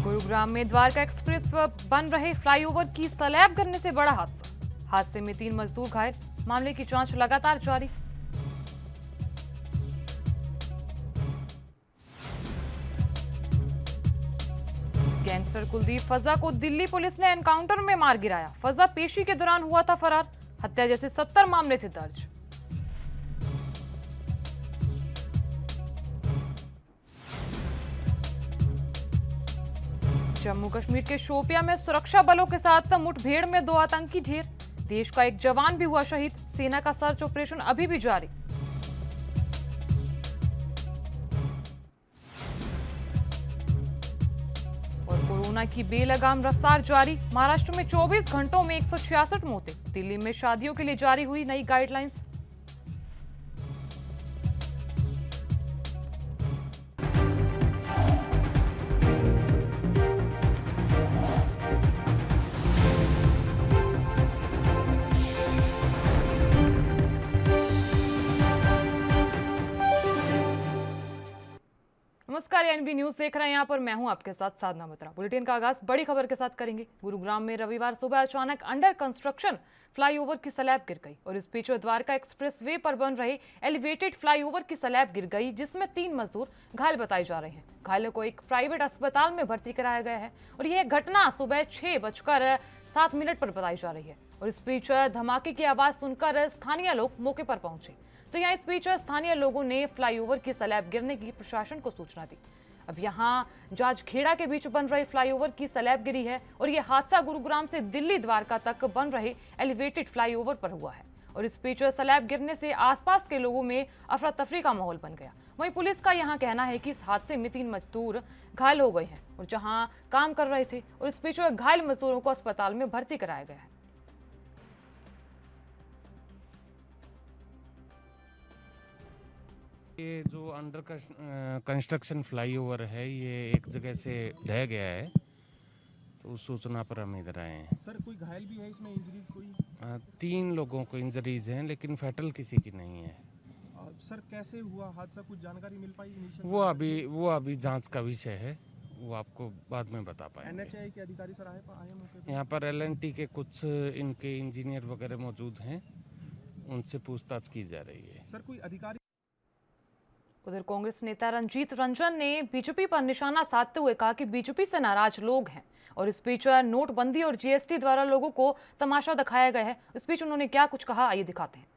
गुरुग्राम में द्वारका एक्सप्रेस पर बन रहे फ्लाईओवर की स्लैब गिरने से बड़ा हादसा। हादसे में 3 मजदूर घायल। मामले की जांच लगातार जारी। गैंगस्टर कुलदीप फजा को दिल्ली पुलिस ने एनकाउंटर में मार गिराया। फजा पेशी के दौरान हुआ था फरार। हत्या जैसे 70 मामले थे दर्ज। जम्मू कश्मीर के शोपिया में सुरक्षा बलों के साथ मुठभेड़ में 2 आतंकी ढेर। देश का एक जवान भी हुआ शहीद। सेना का सर्च ऑपरेशन अभी भी जारी। और कोरोना की बेलगाम रफ्तार जारी। महाराष्ट्र में 24 घंटों में 166 मौतें। दिल्ली में शादियों के लिए जारी हुई नई गाइडलाइंस। नमस्कार, एनबी न्यूज देख रहे हैं। यहाँ पर मैं हूं आपके साथ साधना मित्रा। बुलेटिन का आगाज बड़ी खबर के साथ करेंगे। गुरुग्राम में रविवार सुबह अचानक अंडर कंस्ट्रक्शन फ्लाईओवर की स्लैब गिर गई और इस बीच द्वारका एक्सप्रेस वे पर बन रहे एलिवेटेड फ्लाईओवर की स्लैब गिर गई, जिसमें 3 मजदूर घायल बताए जा रहे हैं। घायलों को एक प्राइवेट अस्पताल में भर्ती कराया गया है और यह घटना सुबह 6:07 पर बताई जा रही है। और इस बीच धमाके की आवाज सुनकर स्थानीय लोग मौके पर पहुंचे। तो यहाँ इस बीच स्थानीय लोगों ने फ्लाईओवर की स्लैब गिरने की प्रशासन को सूचना दी। अब यहाँ जाजखेड़ा के बीच बन रहे फ्लाईओवर की स्लैब गिरी है और यह हादसा गुरुग्राम से दिल्ली द्वारका तक बन रहे एलिवेटेड फ्लाईओवर पर हुआ है। और इस बीच स्लैब गिरने से आसपास के लोगों में अफरा तफरी का माहौल बन गया। वहीं पुलिस का यहाँ कहना है कि इस हादसे में 3 मजदूर घायल हो गए हैं और जहाँ काम कर रहे थे। और इस बीच घायल मजदूरों को अस्पताल में भर्ती कराया गया है। ये जो अंडर कंस्ट्रक्शन फ्लाईओवर है, ये एक जगह से ढह गया है, तो उस सूचना पर हम इधर आए हैं। सर, कोई घायल भी है इसमें? इंजरीज कोई? 3 लोगों को इंजरीज हैं, लेकिन फैटल किसी की नहीं है। सर, कैसे हुआ हादसा, कुछ जानकारी मिल पाई? वो अभी जांच का विषय है, वो आपको बाद में बता पाएंगे। एनएचएआई के अधिकारी सर आए मौके पर? यहाँ पर एलएनटी के कुछ इनके इंजीनियर वगैरह मौजूद हैं, उनसे पूछताछ की जा रही है। सर, कोई अधिकारी? उधर कांग्रेस नेता रंजीत रंजन ने बीजेपी पर निशाना साधते हुए कहा कि बीजेपी से नाराज लोग हैं और इस बीच नोटबंदी और जीएसटी द्वारा लोगों को तमाशा दिखाया गया है। इस बीच उन्होंने क्या कुछ कहा, आइए दिखाते हैं।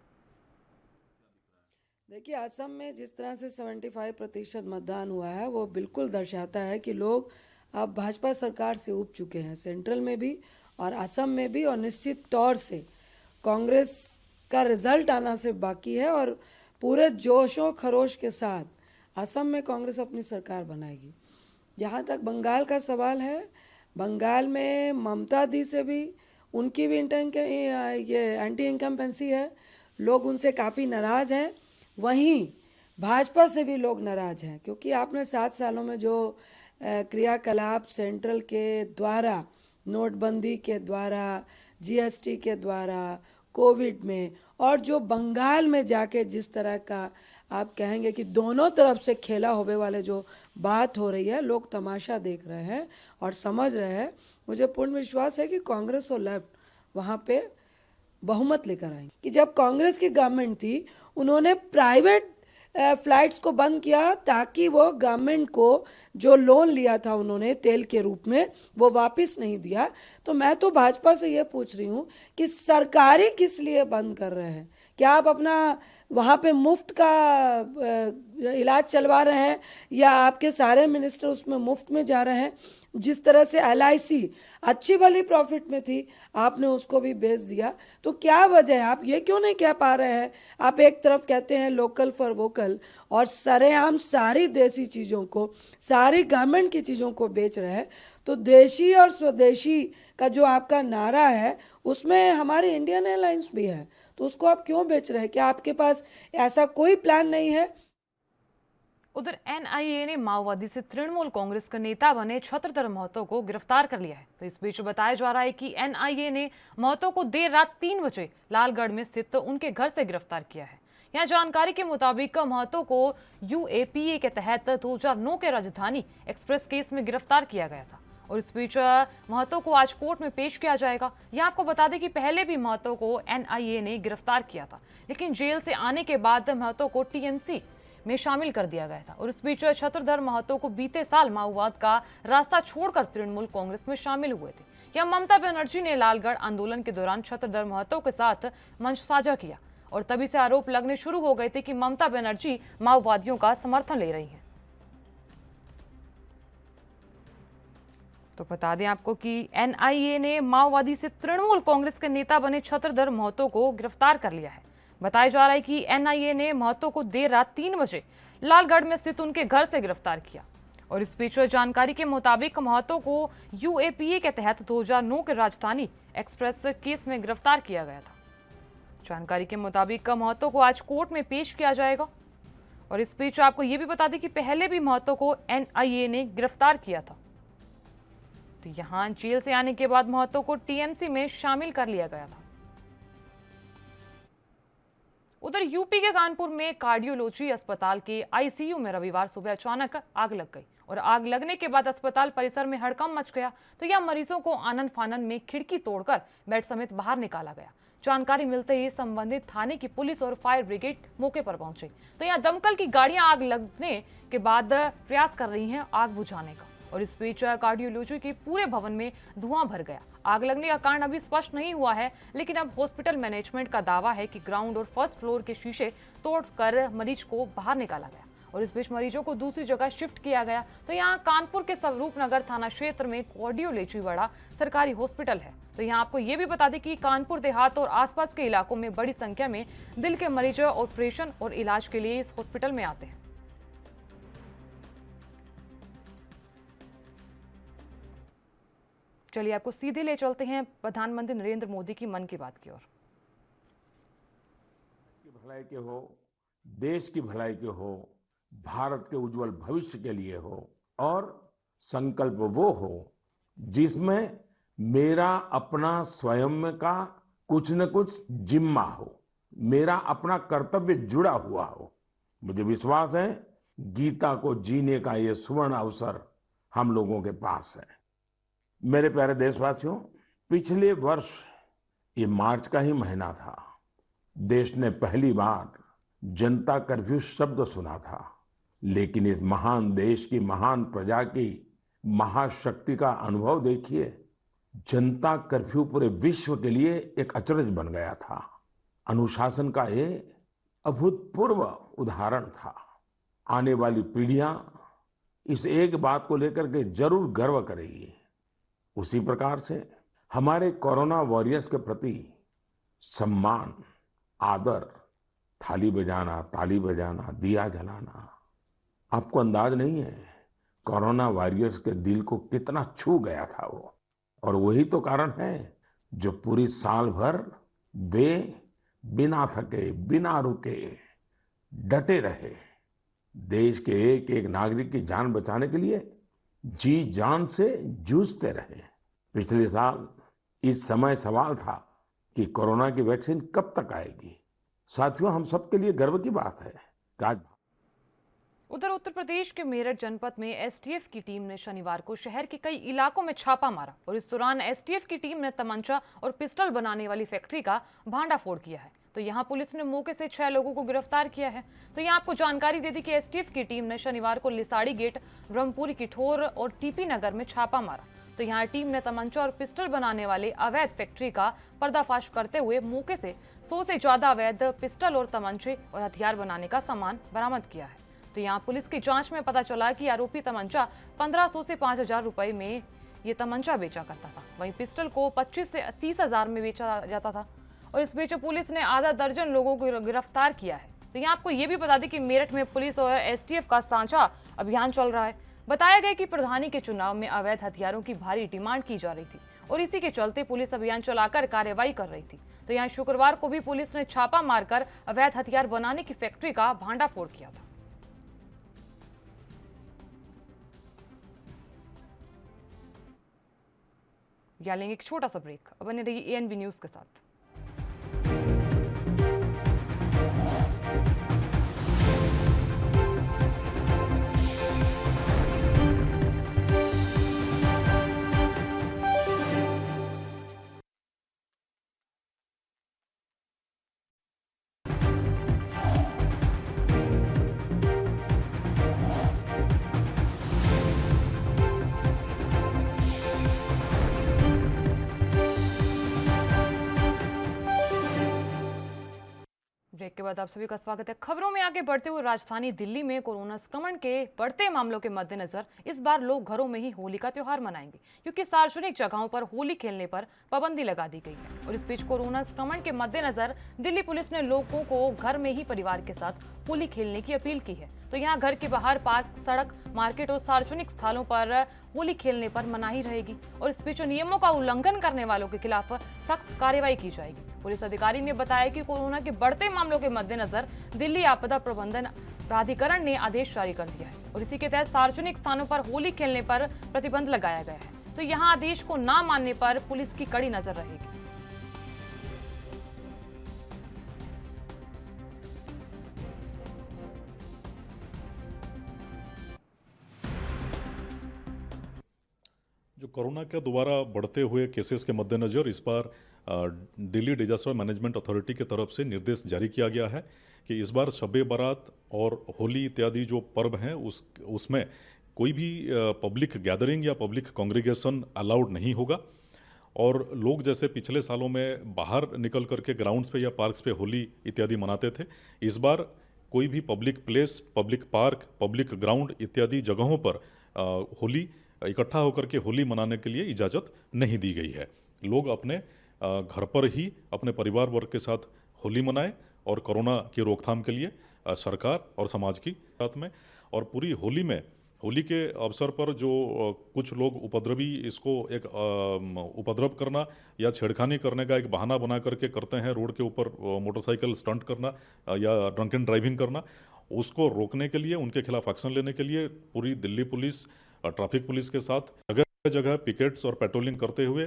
देखिए, असम में जिस तरह से 75% मतदान हुआ है, वो बिल्कुल दर्शाता है कि लोग अब भाजपा सरकार से ऊब चुके हैं, सेंट्रल में भी और असम में भी। और निश्चित तौर से कांग्रेस का रिजल्ट आना से बाकी है और पूरे जोशों खरोश के साथ असम में कांग्रेस अपनी सरकार बनाएगी। जहाँ तक बंगाल का सवाल है, बंगाल में ममता दी से भी उनकी भी ये एंटी इनकम्पेंसी है, लोग उनसे काफ़ी नाराज़ हैं। वहीं भाजपा से भी लोग नाराज़ हैं, क्योंकि आपने 7 सालों में जो क्रियाकलाप सेंट्रल के द्वारा, नोटबंदी के द्वारा, जीएसटी के द्वारा, कोविड में, और जो बंगाल में जाके जिस तरह का आप कहेंगे कि दोनों तरफ से खेला होने वाले जो बात हो रही है, लोग तमाशा देख रहे हैं और समझ रहे हैं। मुझे पूर्ण विश्वास है कि कांग्रेस और लेफ्ट वहाँ पे बहुमत लेकर आएंगे। कि जब कांग्रेस की गवर्नमेंट थी, उन्होंने प्राइवेट फ्लाइट्स को बंद किया ताकि वो गवर्नमेंट को जो लोन लिया था उन्होंने तेल के रूप में, वो वापस नहीं दिया। तो मैं तो भाजपा से ये पूछ रही हूँ कि सरकारें किस लिए बंद कर रहे हैं? क्या आप अपना वहाँ पे मुफ्त का इलाज चलवा रहे हैं या आपके सारे मिनिस्टर उसमें मुफ्त में जा रहे हैं? जिस तरह से LIC अच्छी भली प्रॉफिट में थी, आपने उसको भी बेच दिया। तो क्या वजह है? आप ये क्यों नहीं कह पा रहे हैं? आप एक तरफ कहते हैं लोकल फॉर वोकल और सरेआम सारी देसी चीज़ों को, सारी गवर्नमेंट की चीज़ों को बेच रहे हैं। तो देशी और स्वदेशी का जो आपका नारा है, उसमें हमारी इंडियन एयरलाइंस भी है, तो उसको आप क्यों बेच रहे हैं? क्या आपके पास ऐसा कोई प्लान नहीं है? उधर NIA ने माओवादी से तृणमूल कांग्रेस के नेता बने छत्रधर महतो को गिरफ्तार कर लिया है। तो इस बीच बताया जा रहा है कि NIA ने महतो को देर रात 3 बजे लालगढ़ में स्थित उनके घर से गिरफ्तार किया है। यहाँ जानकारी के मुताबिक महतो को UAPA के तहत 2009 के राजधानी एक्सप्रेस केस में गिरफ्तार किया गया था और इस बीच महतो को आज कोर्ट में पेश किया जाएगा। यह आपको बता दें कि पहले भी महतो को एनआईए ने गिरफ्तार किया था, लेकिन जेल से आने के बाद महतो को टीएमसी में शामिल कर दिया गया था। और इस बीच छत्रधर महतो को बीते साल माओवाद का रास्ता छोड़कर तृणमूल कांग्रेस में शामिल हुए थे। यह ममता बनर्जी ने लालगढ़ आंदोलन के दौरान छत्रधर महतो के साथ मंच साझा किया और तभी से आरोप लगने शुरू हो गए थे कि ममता बनर्जी माओवादियों का समर्थन ले रही हैं। तो बता दें आपको कि एनआईए ने माओवादी से तृणमूल कांग्रेस के नेता बने छत्रधर महतो को गिरफ्तार कर लिया है। बताया जा रहा है कि एनआईए ने महतो को देर रात 3 बजे लालगढ़ में स्थित उनके घर से गिरफ्तार किया और इस बीच जानकारी के मुताबिक महतो को यूएपीए के तहत 2009 के राजधानी एक्सप्रेस केस में गिरफ्तार किया गया था। जानकारी के मुताबिक महतो को आज कोर्ट में पेश किया जाएगा और इस बीच आपको यह भी बता दें कि पहले भी महतो को एनआईए ने गिरफ्तार किया था। तो यहां जेल से आने के बाद महतो को टीएमसी में शामिल कर लिया गया था। उधर यूपी के कानपुर में कार्डियोलॉजी अस्पताल के आईसीयू में रविवार सुबह अचानक आग लग गई और आग लगने के बाद अस्पताल परिसर में हड़कंप मच गया। तो यह मरीजों को आनन फानन में खिड़की तोड़कर बेड समेत बाहर निकाला गया। जानकारी मिलते ही संबंधित थाने की पुलिस और फायर ब्रिगेड मौके पर पहुंचे। तो यहाँ दमकल की गाड़ियां आग लगने के बाद प्रयास कर रही हैं आग बुझाने का और इस बीच कार्डियोलॉजी के पूरे भवन में धुआं भर गया। आग लगने का कारण अभी स्पष्ट नहीं हुआ है, लेकिन अब हॉस्पिटल मैनेजमेंट का दावा है कि ग्राउंड और फर्स्ट फ्लोर के शीशे तोड़कर मरीज को बाहर निकाला गया और इस बीच मरीजों को दूसरी जगह शिफ्ट किया गया। तो यहाँ कानपुर के स्वरूप नगर थाना क्षेत्र में कार्डियोलॉजी बड़ा सरकारी हॉस्पिटल है। तो यहाँ आपको ये भी बता दें कि कानपुर देहात और आसपास के इलाकों में बड़ी संख्या में दिल के मरीज ऑपरेशन और इलाज के लिए इस हॉस्पिटल में आते हैं। चलिए आपको सीधे ले चलते हैं प्रधानमंत्री नरेंद्र मोदी की मन की बात की ओर। भलाई के हो, देश की भलाई के हो, भारत के उज्जवल भविष्य के लिए हो और संकल्प वो हो जिसमें मेरा अपना स्वयं का कुछ न कुछ जिम्मा हो, मेरा अपना कर्तव्य जुड़ा हुआ हो। मुझे विश्वास है गीता को जीने का ये सुवर्ण अवसर हम लोगों के पास है। मेरे प्यारे देशवासियों, पिछले वर्ष ये मार्च का ही महीना था। देश ने पहली बार जनता कर्फ्यू शब्द सुना था, लेकिन इस महान देश की महान प्रजा की महाशक्ति का अनुभव देखिए। जनता कर्फ्यू पूरे विश्व के लिए एक अचरज बन गया था। अनुशासन का ये अभूतपूर्व उदाहरण था। आने वाली पीढ़ियां इस एक बात को लेकर के जरूर गर्व करेगी। उसी प्रकार से हमारे कोरोना वॉरियर्स के प्रति सम्मान, आदर, थाली बजाना, ताली बजाना, दिया जलाना, आपको अंदाज नहीं है कोरोना वॉरियर्स के दिल को कितना छू गया था वो। और वही तो कारण है जो पूरी साल भर वे बिना थके, बिना रुके डटे रहे। देश के एक एक नागरिक की जान बचाने के लिए जी जान से जूझते रहे। पिछले साल इस समय सवाल था कि कोरोना की वैक्सीन कब तक आएगी। साथियों, हम सबके लिए गर्व की बात है कि आज उधर उत्तर प्रदेश के मेरठ जनपद में एसटीएफ की टीम ने शनिवार को शहर के कई इलाकों में छापा मारा और इस दौरान एसटीएफ की टीम ने तमंचा और पिस्टल बनाने वाली फैक्ट्री का भांडाफोड़ किया है। तो यहां पुलिस ने मौके से 6 लोगों को गिरफ्तार किया है। तो यहां आपको जानकारी दे दी कि एसटीएफ की टीम ने शनिवार को लिसाड़ी गेट, ब्रह्मपुरी किठौर और टीपी नगर में छापा मारा। तो यहाँ टीम ने तमंचा और पिस्टल बनाने वाले अवैध फैक्ट्री का पर्दाफाश करते हुए मौके से 100 से ज्यादा अवैध पिस्टल और तमंचे और हथियार बनाने का सामान बरामद किया है। तो यहाँ पुलिस की जांच में पता चला कि आरोपी तमंचा 1500 से 5000 रुपए में ये तमंचा बेचा करता था। वहीं पिस्टल को 25 से 30,000 में बेचा जाता था और इस बीच पुलिस ने आधा दर्जन लोगों को गिरफ्तार किया है। तो यहाँ आपको ये भी बता दें कि मेरठ में पुलिस और एसटीएफ का साझा अभियान चल रहा है। बताया गया कि प्रधानी के चुनाव में अवैध हथियारों की भारी डिमांड की जा रही थी और इसी के चलते पुलिस अभियान चलाकर कार्रवाई कर रही थी। तो यहाँ शुक्रवार को भी पुलिस ने छापा मारकर अवैध हथियार बनाने की फैक्ट्री का भांडाफोड़ किया था। या लेंगे एक छोटा सा ब्रेक। अब बने रहिए एएनबी न्यूज के साथ। के बाद आप सभी का स्वागत है। खबरों में आगे बढ़ते हुए राजधानी दिल्ली में कोरोना संक्रमण के बढ़ते मामलों के मद्देनजर इस बार लोग घरों में ही होली का त्योहार मनाएंगे, क्योंकि सार्वजनिक जगहों पर होली खेलने पर पाबंदी लगा दी गई है। और इस बीच कोरोना संक्रमण के मद्देनजर दिल्ली पुलिस ने लोगों को घर में ही परिवार के साथ होली खेलने की अपील की है। तो यहाँ घर के बाहर पार्क, सड़क, मार्केट और सार्वजनिक स्थलों पर होली खेलने पर मनाही रहेगी। और इस बीच नियमों का उल्लंघन करने वालों के खिलाफ सख्त कार्रवाई की जाएगी। पुलिस अधिकारी ने बताया कि कोरोना के बढ़ते मामलों के मद्देनजर दिल्ली आपदा प्रबंधन प्राधिकरण ने आदेश जारी कर दिया है और इसी के तहत सार्वजनिक स्थानों पर होली खेलने पर प्रतिबंध लगाया गया है। तो यहाँ आदेश को न मानने पर पुलिस की कड़ी नजर रहेगी। जो कोरोना का दोबारा बढ़ते हुए केसेस के मद्देनज़र इस बार दिल्ली डिजास्टर मैनेजमेंट अथॉरिटी की तरफ से निर्देश जारी किया गया है कि इस बार शब बारात और होली इत्यादि जो पर्व हैं उसमें कोई भी पब्लिक गैदरिंग या पब्लिक कॉन्ग्रीगेशन अलाउड नहीं होगा। और लोग जैसे पिछले सालों में बाहर निकल करके ग्राउंड्स पे या पार्क्स पे होली इत्यादि मनाते थे, इस बार कोई भी public place, public park, public ground इत्यादि जगहों पर होली इकट्ठा होकर के होली मनाने के लिए इजाज़त नहीं दी गई है। लोग अपने घर पर ही अपने परिवार वर्ग के साथ होली मनाएं और कोरोना की रोकथाम के लिए सरकार और समाज की साथ में और पूरी होली में होली के अवसर पर जो कुछ लोग उपद्रवी इसको एक उपद्रव करना या छेड़खानी करने का एक बहाना बना करके करते हैं, रोड के ऊपर मोटरसाइकिल स्टंट करना या ड्रंकन ड्राइविंग करना, उसको रोकने के लिए, उनके खिलाफ एक्शन लेने के लिए पूरी दिल्ली पुलिस ट्रैफिक पुलिस के साथ जगह जगह पिकेट्स और पेट्रोलिंग करते हुए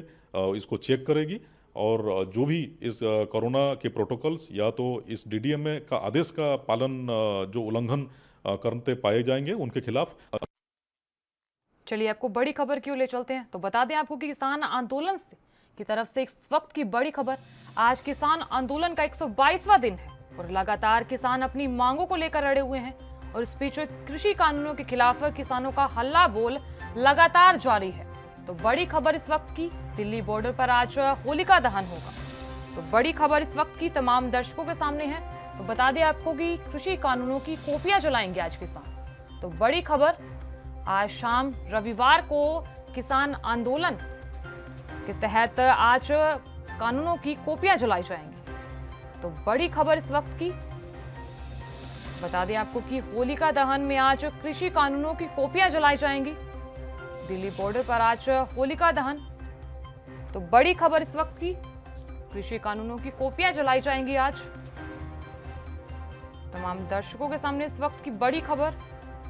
इसको चेक करेगी और जो भी इस कोरोना के प्रोटोकॉल्स या तो इस डीडीएमए का आदेश का पालन जो उल्लंघन करते पाए जाएंगे उनके खिलाफ। चलिए आपको बड़ी खबर क्यों ले चलते हैं, तो बता दें आपको कि किसान आंदोलन की तरफ से इस वक्त की बड़ी खबर। आज किसान आंदोलन का 122वां दिन है और लगातार किसान अपनी मांगों को लेकर अड़े हुए हैं। और इस बीच कृषि कानूनों के खिलाफ किसानों का हल्ला बोल लगातार जारी है। तो बड़ी खबर इस वक्त की, दिल्ली बॉर्डर पर आज होलिका दहन होगा। तो बड़ी खबर इस वक्त की तमाम दर्शकों के सामने है। तो बता दें आपको कि कृषि कानूनों की कॉपियां जलाएंगे आज किसान। तो बड़ी खबर, आज शाम रविवार को किसान आंदोलन के तहत आज कानूनों की कॉपियां जलाई जाएंगी। तो बड़ी खबर इस वक्त की, बता दें आपको कि होलिका दहन में आज कृषि कानूनों की कॉपियां जलाई जाएंगी। दिल्ली बॉर्डर पर आज होलिका दहन। तो बड़ी खबर इस वक्त की, कृषि कानूनों की कॉपियां जलाई जाएंगी आज। तमाम दर्शकों के सामने इस वक्त की बड़ी खबर,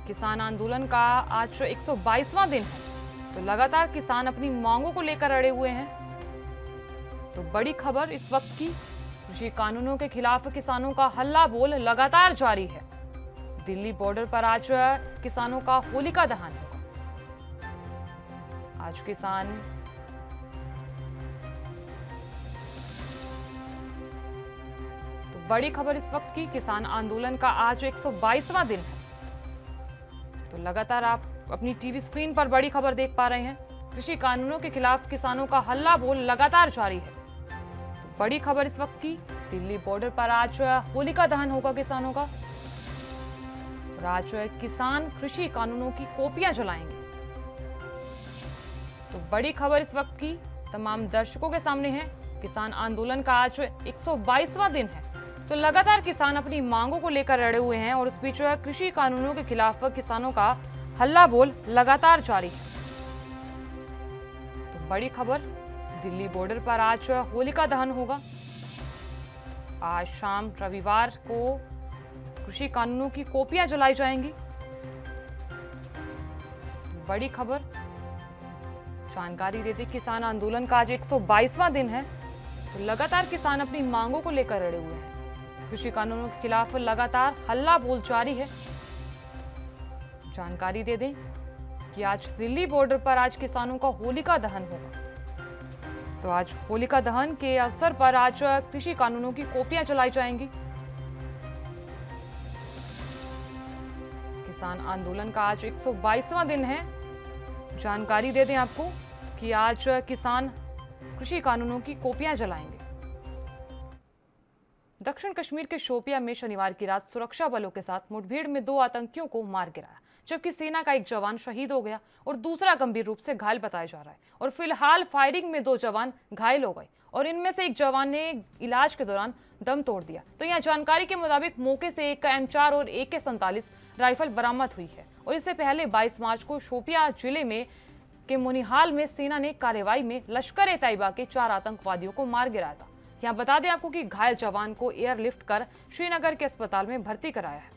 किसान आंदोलन का आज 122वां दिन है। तो लगातार किसान अपनी मांगों को लेकर अड़े हुए हैं। तो बड़ी खबर इस वक्त की, कृषि कानूनों के खिलाफ किसानों का हल्ला बोल लगातार जारी है। दिल्ली बॉर्डर पर आज किसानों का होलिका दहन होगा। आज किसान तो बड़ी खबर इस वक्त की, किसान आंदोलन का आज 122वां दिन है। तो लगातार आप अपनी टीवी स्क्रीन पर बड़ी खबर देख पा रहे हैं। कृषि कानूनों के खिलाफ किसानों का हल्ला बोल लगातार जारी है। तो बड़ी खबर इस वक्त की, दिल्ली बॉर्डर पर आज होलिका दहन होगा किसानों का। और आज किसान कृषि कानूनों की कॉपियां जलाएंगे। तो बड़ी खबर इस वक्त की तमाम दर्शकों के सामने है। किसान आंदोलन का आज 122वां दिन है। तो लगातार किसान अपनी मांगों को लेकर अड़े हुए हैं और उस बीच कृषि कानूनों के खिलाफ किसानों का हल्ला बोल लगातार जारी है। तो बड़ी खबर, दिल्ली बॉर्डर पर आज होलिका दहन होगा। आज शाम रविवार को कृषि कानूनों की कॉपियां जलाई जाएंगी। बड़ी खबर, जानकारी देते किसान आंदोलन का आज 122वां दिन है। तो लगातार किसान अपनी मांगों को लेकर अड़े हुए हैं। कृषि कानूनों के खिलाफ लगातार हल्ला बोल जारी है। जानकारी दे दें कि आज दिल्ली बॉर्डर पर आज किसानों का होलिका दहन होगा। तो आज होलिका दहन के अवसर पर आज कृषि कानूनों की कॉपियां जलाई जाएंगी। किसान आंदोलन का आज 122वां दिन है। जानकारी दे दें आपको कि आज किसान कृषि कानूनों की कॉपियां जलाएंगे। दक्षिण कश्मीर के शोपिया में शनिवार की रात सुरक्षा बलों के साथ मुठभेड़ में 2 आतंकियों को मार गिराया, जबकि सेना का एक जवान शहीद हो गया और दूसरा गंभीर रूप से घायल बताया जा रहा है। और फिलहाल फायरिंग में 2 जवान घायल हो गए और इनमें से एक जवान ने इलाज के दौरान दम तोड़ दिया। तो यहाँ जानकारी के मुताबिक मौके से एक M4 और AK-47 राइफल बरामद हुई है। और इससे पहले 22 मार्च को शोपिया जिले में के मोनिहाल में सेना ने कार्रवाई में लश्कर-ए-तैयबा के 4 आतंकवादियों को मार गिराया था। यहाँ बता दें आपको कि घायल जवान को एयरलिफ्ट कर श्रीनगर के अस्पताल में भर्ती कराया है।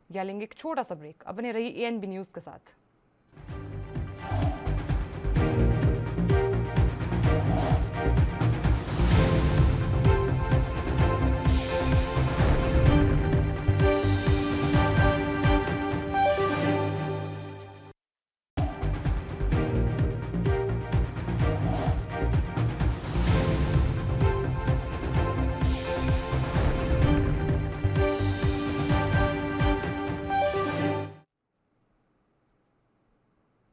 या लेंगे एक छोटा सा ब्रेक। अब बने रहिए ANB न्यूज के साथ।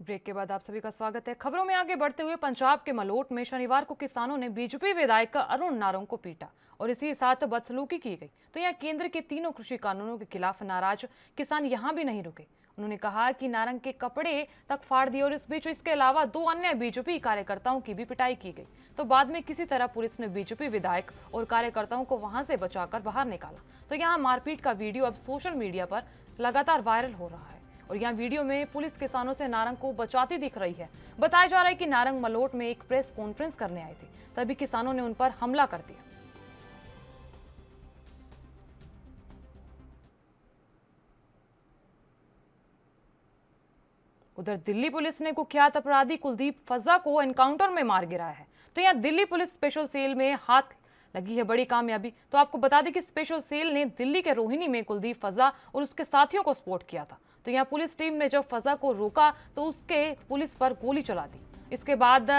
ब्रेक के बाद आप सभी का स्वागत है। खबरों में आगे बढ़ते हुए पंजाब के मलोट में शनिवार को किसानों ने बीजेपी विधायक अरुण नारंग को पीटा और इसी साथ बदसलूकी की गई। तो यहाँ केंद्र के तीनों कृषि कानूनों के खिलाफ नाराज किसान यहाँ भी नहीं रुके। उन्होंने कहा कि नारंग के कपड़े तक फाड़ दिए और इस बीच इसके अलावा 2 अन्य बीजेपी कार्यकर्ताओं की भी पिटाई की गई। तो बाद में किसी तरह पुलिस ने बीजेपी विधायक और कार्यकर्ताओं को वहां से बचाकर बाहर निकाला। तो यहाँ मारपीट का वीडियो अब सोशल मीडिया पर लगातार वायरल हो रहा है और यहाँ वीडियो में पुलिस किसानों से नारंग को बचाती दिख रही है। बताया जा रहा है कि नारंग मलोट में एक प्रेस कॉन्फ्रेंस करने आए थे, तभी किसानों ने उन पर हमला कर दिया। उधर दिल्ली पुलिस ने कुख्यात अपराधी कुलदीप फजा को एनकाउंटर में मार गिराया है। तो यहाँ दिल्ली पुलिस स्पेशल सेल में हाथ लगी है बड़ी कामयाबी। तो आपको बता दें कि स्पेशल सेल ने दिल्ली के रोहिणी में कुलदीप फजा और उसके साथियों को स्पॉट किया था। तो यहाँ पुलिस टीम ने जब फजा को रोका तो उसके पुलिस पर गोली चला दी। इसके बाद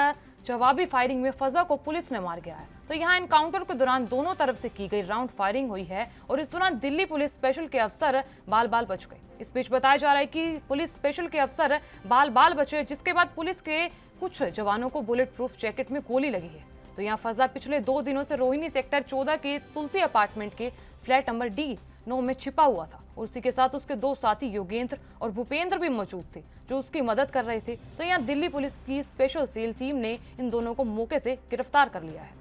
जवाबी फायरिंग में फजा को पुलिस ने मार गिराया। तो यहाँ एनकाउंटर के दौरान दोनों तरफ से की गई राउंड फायरिंग हुई है और इस दौरान दिल्ली पुलिस स्पेशल के अफसर बाल बाल बच गए। इस बीच बताया जा रहा है कि पुलिस स्पेशल के अफसर बाल बाल बचे, जिसके बाद पुलिस के कुछ जवानों को बुलेट प्रूफ जैकेट में गोली लगी है। तो यहाँ फजा पिछले 2 दिनों से रोहिणी सेक्टर 14 के तुलसी अपार्टमेंट के फ्लैट नंबर D9 में छिपा हुआ था और उसी के साथ उसके 2 साथी योगेंद्र और भूपेंद्र भी मौजूद थे जो उसकी मदद कर रहे थे। तो यहाँ दिल्ली पुलिस की स्पेशल सेल टीम ने इन दोनों को मौके से गिरफ्तार कर लिया है।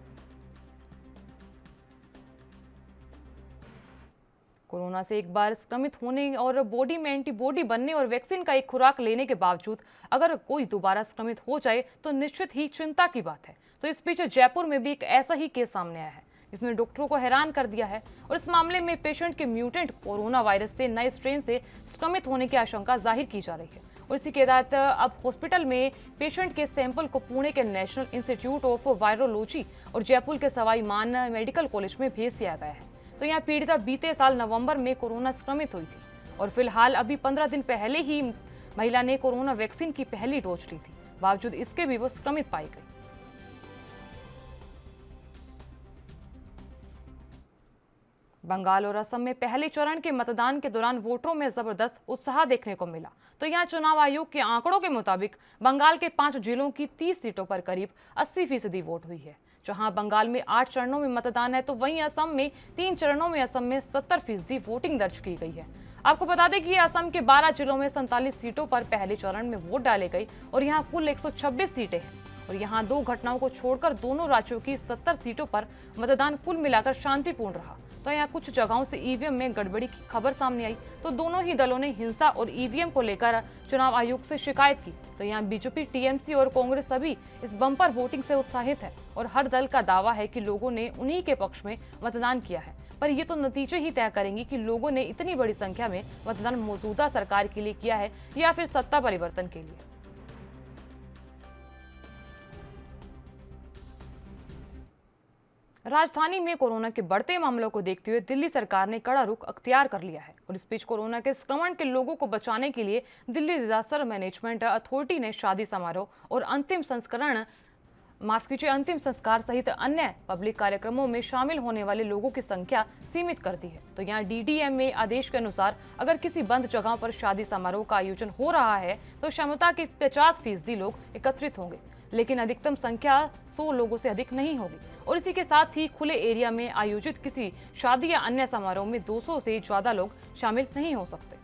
कोरोना से एक बार संक्रमित होने और बॉडी में एंटीबॉडी बनने और वैक्सीन का एक खुराक लेने के बावजूद अगर कोई दोबारा संक्रमित हो जाए तो निश्चित ही चिंता की बात है। तो इस बीच जयपुर में भी एक ऐसा ही केस सामने आया है जिसमें डॉक्टरों को हैरान कर दिया है और इस मामले में पेशेंट के म्यूटेंट कोरोना वायरस से नए स्ट्रेन से संक्रमित होने की आशंका जाहिर की जा रही है। और इसी के तहत अब हॉस्पिटल में पेशेंट के सैंपल को पुणे के नेशनल इंस्टीट्यूट ऑफ वायरोलॉजी और जयपुर के सवाई मान मेडिकल कॉलेज में भेज दिया गया है। तो यहाँ पीड़िता बीते साल नवंबर में कोरोना संक्रमित हुई थी और फिलहाल अभी 15 दिन पहले ही महिला ने कोरोना वैक्सीन की पहली डोज ली थी, बावजूद इसके भी वो संक्रमित पाई गई। बंगाल और असम में पहले चरण के मतदान के दौरान वोटरों में जबरदस्त उत्साह देखने को मिला। तो यहाँ चुनाव आयोग के आंकड़ों के मुताबिक बंगाल के 5 जिलों की 30 सीटों पर करीब 80% वोट हुई है। जहां बंगाल में 8 चरणों में मतदान है तो वहीं असम में 3 चरणों में असम में 70% वोटिंग दर्ज की गई है। आपको बता दें कि असम के 12 जिलों में 47 सीटों पर पहले चरण में वोट डाले गए और यहाँ कुल 126 सीटें हैं और यहाँ 2 घटनाओं को छोड़कर दोनों राज्यों की 70 सीटों पर मतदान कुल मिलाकर शांतिपूर्ण रहा। तो यहाँ कुछ जगहों से ईवीएम में गड़बड़ी की खबर सामने आई तो दोनों ही दलों ने हिंसा और ईवीएम को लेकर चुनाव आयोग से शिकायत की। तो यहाँ बीजेपी, टीएमसी और कांग्रेस सभी इस बम्पर वोटिंग से उत्साहित है और हर दल का दावा है कि लोगों ने उन्हीं के पक्ष में मतदान किया है। पर ये तो नतीजे ही तय करेंगे कि लोगों ने इतनी बड़ी संख्या में मतदान मौजूदा सरकार के लिए किया है या फिर सत्ता परिवर्तन के लिए। राजधानी में कोरोना के बढ़ते मामलों को देखते हुए दिल्ली सरकार ने कड़ा रुख अख्तियार कर लिया है और इस बीच कोरोना के संक्रमण के लोगों को बचाने के लिए दिल्ली डिजास्टर मैनेजमेंट अथॉरिटी ने शादी समारोह और अंतिम संस्करण अंतिम संस्कार सहित अन्य पब्लिक कार्यक्रमों में शामिल होने वाले लोगों की संख्या सीमित कर दी है। तो यहाँ DDMA आदेश के अनुसार अगर किसी बंद जगह पर शादी समारोह का आयोजन हो रहा है तो क्षमता के 50% लोग एकत्रित होंगे, लेकिन अधिकतम संख्या 100 लोगों से अधिक नहीं होगी। और इसी के साथ ही खुले एरिया में आयोजित किसी शादी या अन्य समारोह में 200 से ज्यादा लोग शामिल नहीं हो सकते।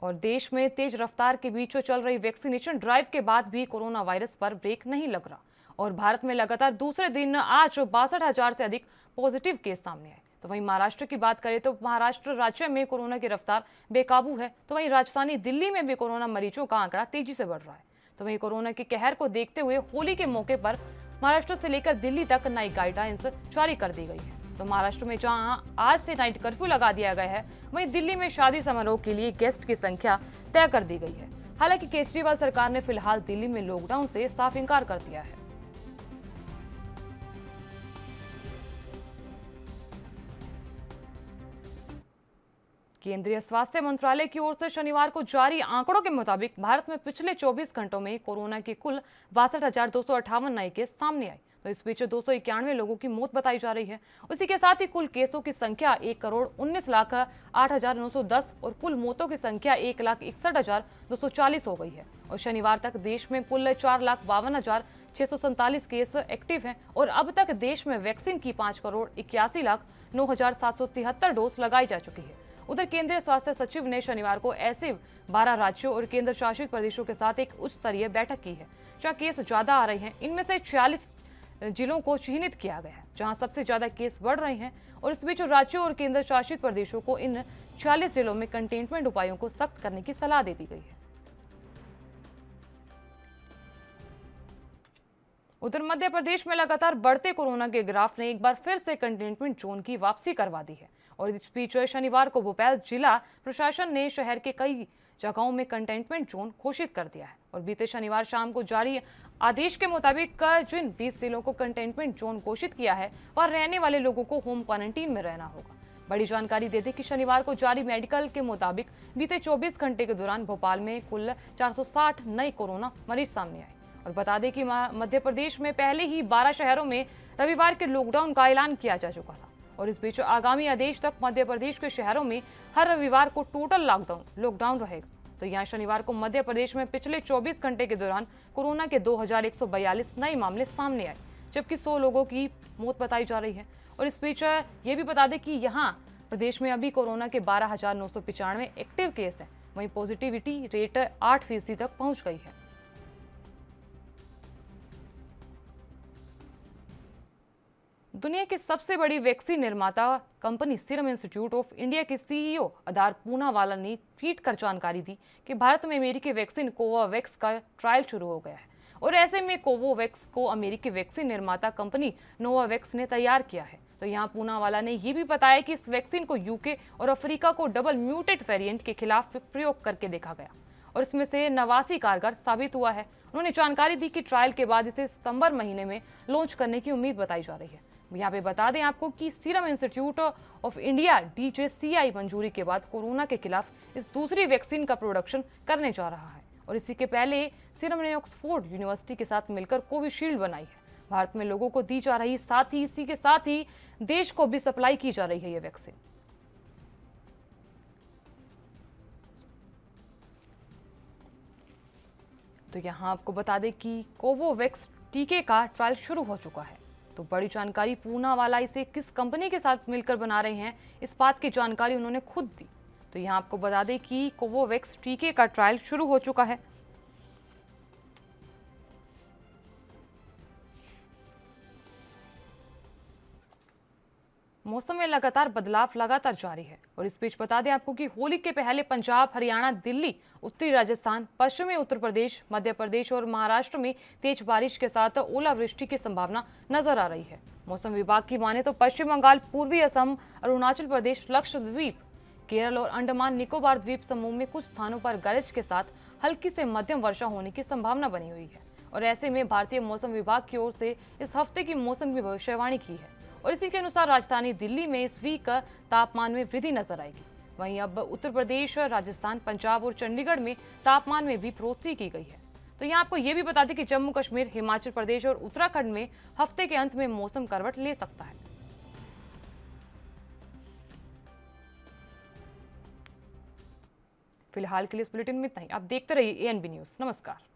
और देश में तेज रफ्तार के बीच चल रही वैक्सीनेशन ड्राइव के बाद भी कोरोना वायरस पर ब्रेक नहीं लग रहा और भारत में लगातार दूसरे दिन आज 62,000 से अधिक पॉजिटिव केस सामने आए। तो वहीं महाराष्ट्र की बात करें तो महाराष्ट्र राज्य में कोरोना की रफ्तार बेकाबू है। तो वहीं राजधानी दिल्ली में भी कोरोना मरीजों का आंकड़ा तेजी से बढ़ रहा है। तो वहीं कोरोना के कहर को देखते हुए होली के मौके पर महाराष्ट्र से लेकर दिल्ली तक नई गाइडलाइंस जारी कर दी गई है। तो महाराष्ट्र में जहां आज से नाइट कर्फ्यू लगा दिया गया है, वहीं दिल्ली में शादी समारोह के लिए गेस्ट की संख्या तय कर दी गई है। हालांकि केजरीवाल सरकार ने फिलहाल दिल्ली में लॉकडाउन से साफ इंकार कर दिया है। केंद्रीय स्वास्थ्य मंत्रालय की ओर से शनिवार को जारी आंकड़ों के मुताबिक भारत में पिछले 24 घंटों में कोरोना के कुल 62,258 नए केस सामने आए। तो इस बीच 291 लोगों की मौत बताई जा रही है। उसी के साथ ही कुल केसों की संख्या 1,19,08,910 और कुल मौतों की संख्या 1,61,240 हो गई है। और शनिवार तक देश में कुल 4,52,647 केस एक्टिव हैं और अब तक देश में वैक्सीन की 5,81,09,773 डोज लगाई जा चुकी है। उधर केंद्रीय स्वास्थ्य सचिव ने शनिवार को ऐसे 12 राज्यों और केंद्र शासित प्रदेशों के साथ एक उच्च स्तरीय बैठक की है जहां केस ज्यादा आ रहे हैं। इनमें से 46 जिलों को चिन्हित किया गया है जहां सबसे ज्यादा केस बढ़ रहे हैं। और इस बीच राज्यों और केंद्र शासित प्रदेशों को इन 46 जिलों में कंटेनमेंट उपायों को सख्त करने की सलाह दे दी गई है। उधर मध्य प्रदेश में लगातार बढ़ते कोरोना के ग्राफ ने एक बार फिर से कंटेनमेंट जोन की वापसी करवा दी है। और इस बीच शनिवार को भोपाल जिला प्रशासन ने शहर के कई जगहों में कंटेनमेंट जोन घोषित कर दिया है। और बीते शनिवार शाम को जारी आदेश के मुताबिक जिन 20 जिलों को कंटेनमेंट जोन घोषित किया है वहां रहने वाले लोगों को होम क्वारंटीन में रहना होगा। बड़ी जानकारी देते कि शनिवार को जारी मेडिकल के मुताबिक बीते 24 घंटे के दौरान भोपाल में कुल 460 नए कोरोना मरीज सामने आए। और बता दें कि मध्य प्रदेश में पहले ही 12 शहरों में रविवार के लॉकडाउन का ऐलान किया जा चुका था। और इस बीच आगामी आदेश तक मध्य प्रदेश के शहरों में हर रविवार को टोटल लॉकडाउन रहेगा। तो यहाँ शनिवार को मध्य प्रदेश में पिछले 24 घंटे के दौरान कोरोना के 2,142 नए मामले सामने आए, जबकि 100 लोगों की मौत बताई जा रही है। और इस बीच ये भी बता दें कि यहाँ प्रदेश में अभी कोरोना के 12,995 एक्टिव केस हैं। वहीं पॉजिटिविटी रेट 8% तक पहुंच गई है। दुनिया की सबसे बड़ी वैक्सीन निर्माता company serum institute of India के CEO अदार पूनावाला ने ट्वीट कर जानकारी दी कि भारत में अमेरिकी वैक्सीन कोवोवैक्स का ट्रायल शुरू हो गया है। और ऐसे में कोवोवैक्स को अमेरिकी वैक्सीन निर्माता कंपनी नोवावैक्स ने तैयार किया है। तो यहाँ पूनावाला ने यह भी बताया कि इस वैक्सीन को UK और अफ्रीका को डबल म्यूटेड वेरिएंट के खिलाफ प्रयोग करके देखा गया और इसमें से 89 कारगर साबित हुआ है। उन्होंने जानकारी दी कि ट्रायल के बाद इसे सितंबर महीने में लॉन्च करने की उम्मीद बताई जा रही है। यहाँ पे बता दें आपको कि serum institute of India DJCI मंजूरी के बाद कोरोना के खिलाफ इस दूसरी वैक्सीन का प्रोडक्शन करने जा रहा है। और इसी के पहले सीरम ने ऑक्सफोर्ड यूनिवर्सिटी के साथ मिलकर कोविशील्ड बनाई है। भारत में लोगों को दी जा रही, साथ ही इसी के साथ ही देश को भी सप्लाई की जा रही है ये वैक्सीन। तो यहाँ आपको बता दें कि कोवोवैक्स टीके का ट्रायल शुरू हो चुका है। तो बड़ी जानकारी पूनावाला इसे किस कंपनी के साथ मिलकर बना रहे हैं, इस बात की जानकारी उन्होंने खुद दी। तो यहाँ आपको बता दें कि कोवोवैक्स टीके का ट्रायल शुरू हो चुका है। मौसम में लगातार बदलाव जारी है। और इस बीच बता दें आपको कि होली के पहले पंजाब, हरियाणा, दिल्ली, उत्तरी राजस्थान, पश्चिमी उत्तर प्रदेश, मध्य प्रदेश और महाराष्ट्र में तेज बारिश के साथ ओलावृष्टि की संभावना नजर आ रही है। मौसम विभाग की माने तो पश्चिम बंगाल, पूर्वी असम, अरुणाचल प्रदेश, लक्षद्वीप, केरल और अंडमान निकोबार द्वीप समूह में कुछ स्थानों पर गरज के साथ हल्की से मध्यम वर्षा होने की संभावना बनी हुई है। और ऐसे में भारतीय मौसम विभाग की ओर से इस हफ्ते की मौसम की भविष्यवाणी की है। और इसी के अनुसार राजधानी दिल्ली में इस वीक तापमान में वृद्धि नजर आएगी। वहीं अब उत्तर प्रदेश, राजस्थान, पंजाब और चंडीगढ़ में तापमान में भी बढ़ोतरी की गई है। तो यहाँ आपको ये भी बता दें कि जम्मू कश्मीर, हिमाचल प्रदेश और उत्तराखंड में हफ्ते के अंत में मौसम करवट ले सकता है। फिलहाल के लिए इस बुलेटिन में इतना ही। आप देखते रहिए ANB न्यूज। नमस्कार।